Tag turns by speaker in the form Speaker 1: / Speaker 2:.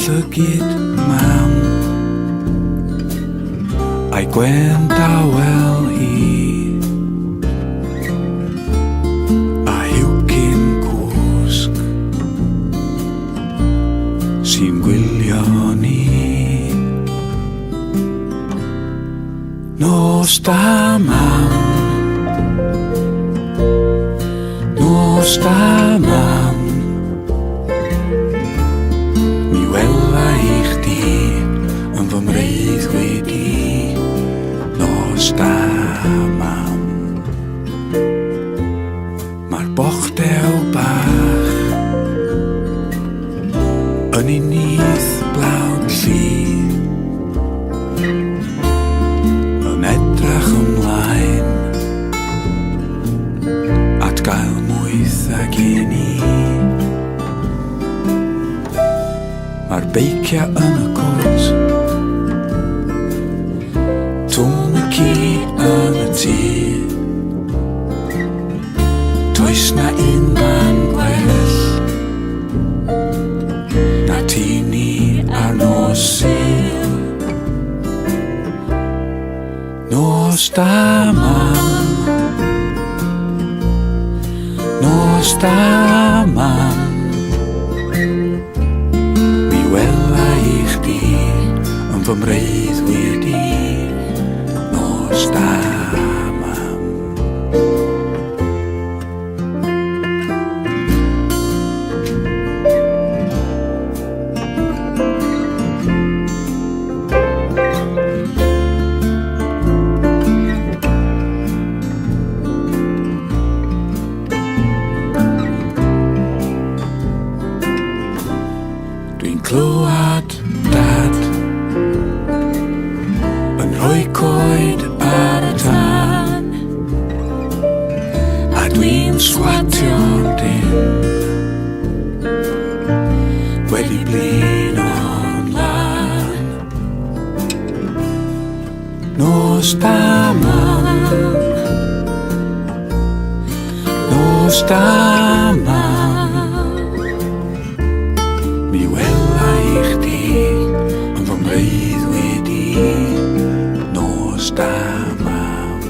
Speaker 1: llygyd mam a'i gwen dawel hi a hiwcyn cwsg sy'n gwylio ni. Nos da mam, nos da mam, mi wela I chdi yn fy mreidd wedi. Nos da mam, mae'r bochdew bach yn unydd blawd lli yn edrach ymlaen at gael mwyth ag I ni. Mae'r beicia yn y cwrt, tŵn y ci yn y tŷ, does na un man gwell na ti ni ar nos Sul. Nos da mam, nos da mam, mi wela I chdi yn fy mreidd wedi. Nos da mam. Dwi'n clywed dad yn rhoi coed ar y tân a dwi'n swatio'r dyn wedi blin o'n lan. Nos da mam, nos da mam, mi wela I chdi yn fy mreidd wedi. Nos da mam.